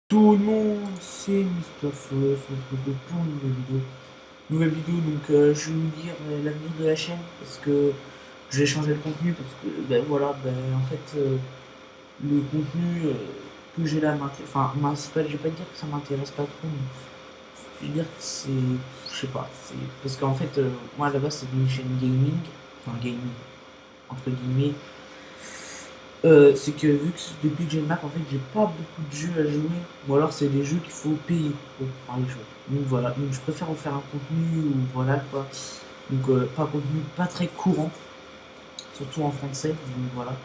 Tout le monde, c'est Mister Feu, on se retrouve pour une nouvelle vidéo. Nouvelle vidéo, donc je vais vous dire l'avenir de la chaîne parce que je vais changer le contenu parce que ben voilà, ben en fait le contenu que j'ai là m'intéresse. Enfin, je vais pas dire que ça m'intéresse pas trop, mais je vais dire que c'est. Je sais pas, c'est. Parce qu'en fait, moi là-bas c'est une chaîne gaming, enfin gaming, entre guillemets. C'est que vu que depuis que j'ai le Mac, en fait, j'ai pas beaucoup de jeux à jouer, ou alors c'est des jeux qu'il faut payer pour pouvoir les jouer. Donc voilà, donc je préfère en faire un contenu où voilà quoi. Donc pas un contenu pas très courant, surtout en français. Donc voilà.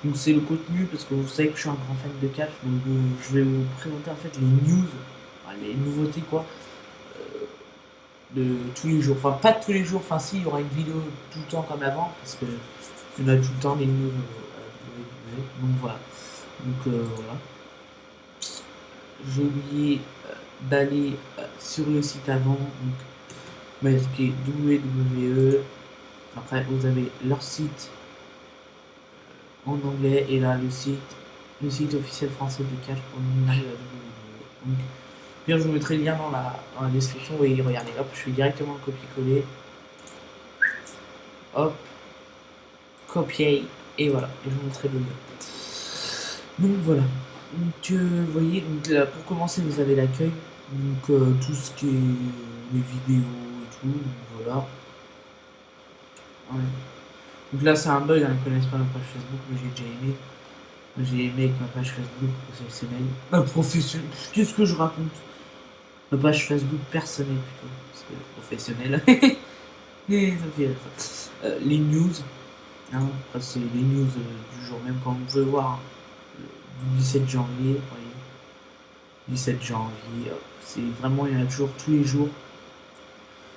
Donc c'est le contenu parce que vous savez que je suis un grand fan de catch, donc je vais vous présenter en fait les news, enfin, les nouveautés quoi, de tous les jours. Enfin pas de tous les jours, enfin si il y aura une vidéo tout le temps comme avant parce que il y en a tout le temps les news à la WWE. Donc voilà. Donc voilà. J'ai oublié d'aller sur le site avant, donc marqué WWE. Après, vous avez leur site en anglais et là le site officiel français de catch pour le de la WWE. Donc, bien, je vous mettrai le lien dans la description. Oui, regardez, hop, je fais directement le copier-coller. Hop, copier et voilà, et je vous mettrai le lien. Donc voilà. Donc vous voyez, donc là, pour commencer, vous avez l'accueil, donc tout ce qui est les vidéos et tout, donc voilà. Ouais. Donc là, c'est un bug, hein, ils connaissent pas ma page Facebook, mais j'ai déjà aimé. J'ai aimé avec ma page Facebook professionnelle. Professionnelle, qu'est-ce que je raconte? Ma page Facebook personnelle plutôt, parce que professionnelle. Et ça fait rire, ça. Les news, hein, après, c'est les news du jour, même quand vous pouvez voir hein, du 17 janvier, voyez. 17 janvier, c'est vraiment, il y en a toujours tous les jours.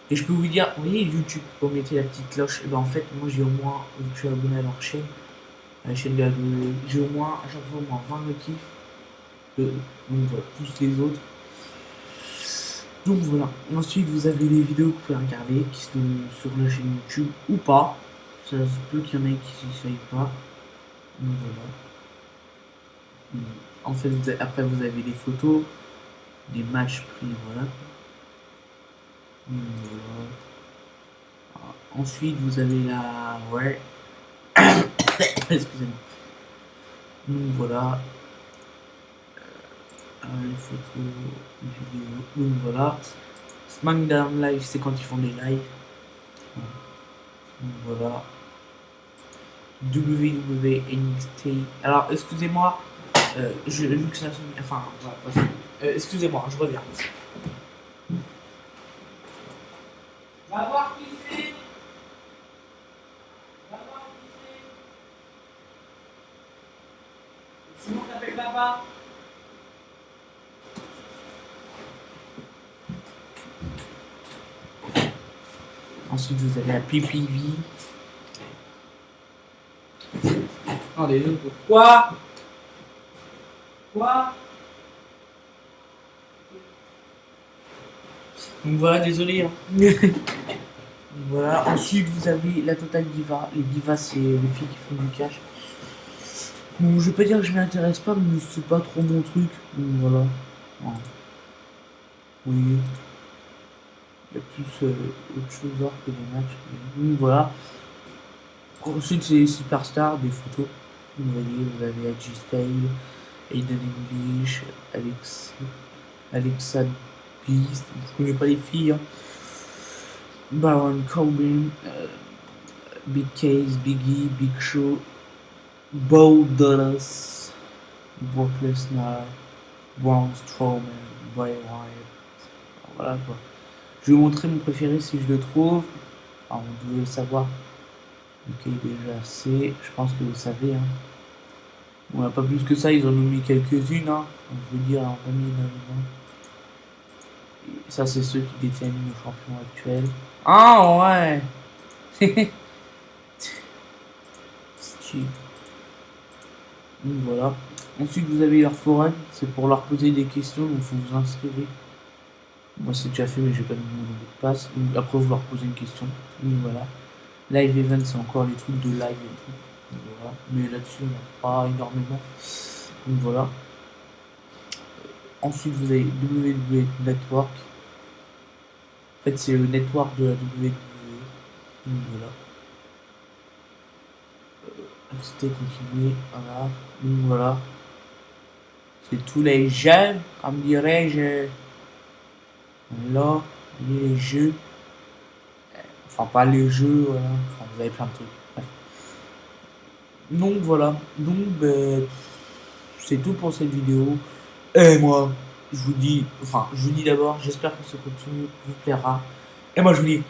Et je peux vous dire, vous voyez YouTube, quand vous mettez la petite cloche, et ben en fait, moi j'ai au moins, je suis abonné à leur chaîne, à la chaîne j'ai au moins, à chaque fois, au moins 20 notifs, donc voilà, tous les autres. Donc voilà, ensuite vous avez les vidéos que vous pouvez regarder, qui sont sur la chaîne YouTube ou pas, ça se peut qu'il y en ait qui ne savent pas, donc voilà. En fait, après vous avez des photos, des matchs pris, voilà. Voilà. Ensuite, vous avez la. Ouais. Excusez-moi. Donc voilà. Les photos, les vidéos. Donc voilà. SmackDown Live, c'est quand ils font des lives. Donc voilà. WWNXT. Alors, excusez-moi. Vu que ça sonne. Enfin, voilà. Excusez-moi, je reviens. Va voir qui c'est. Va voir qui c'est. Sinon, t'appelles papa. Ensuite, vous avez la PPV. Non, des autres. Quoi? Quoi? Donc voilà, désolé. Hein. Voilà, ensuite vous avez la Total Diva. Les divas, c'est les filles qui font du cash. Bon, je vais pas dire que je m'y intéresse pas, mais c'est pas trop mon truc. Donc voilà. Ah. Oui. Il y a plus autre chose que des matchs. Donc voilà. Ensuite, c'est les superstars, des photos. Vous voyez, vous avez AJ Styles, Aiden English, Alexa Beast. Je connais pas les filles. Hein. Baron Corbin, Big Case, Biggie, Big Show, Bo Dallas, Brock Lesnar, Braun Strowman, Bray Wyatt. Voilà quoi. Je vais vous montrer mon préféré si je le trouve. Alors, vous devez le savoir. Ok, déjà c'est. Je pense que vous savez. Hein. Bon, pas plus que ça, ils en ont mis quelques-unes. Hein. Je veux dire, en mis énormément. Ça, c'est ceux qui détiennent le champion actuel. Ah ouais! Donc voilà. Ensuite, vous avez leur forum, c'est pour leur poser des questions, donc il faut vous inscrire. Moi, c'est déjà fait, mais j'ai pas mis mon mot de passe. Donc, après, vous leur posez une question. Donc voilà. Live event, c'est encore les trucs de live et tout. Donc, voilà. Mais là-dessus, on n'a pas énormément. Donc voilà. Ensuite, vous avez WWE Network. En fait, c'est le network de la WWE. Donc voilà. Accepter, continuer. Voilà. Donc voilà. C'est tous les jeux, comme dirais-je. Là, les jeux. Enfin, pas les jeux, voilà. Enfin, vous avez plein de trucs. Bref. Donc voilà. Donc, ben, c'est tout pour cette vidéo. Et moi, je vous dis d'abord, j'espère que ce contenu vous plaira. Et moi, je vous dis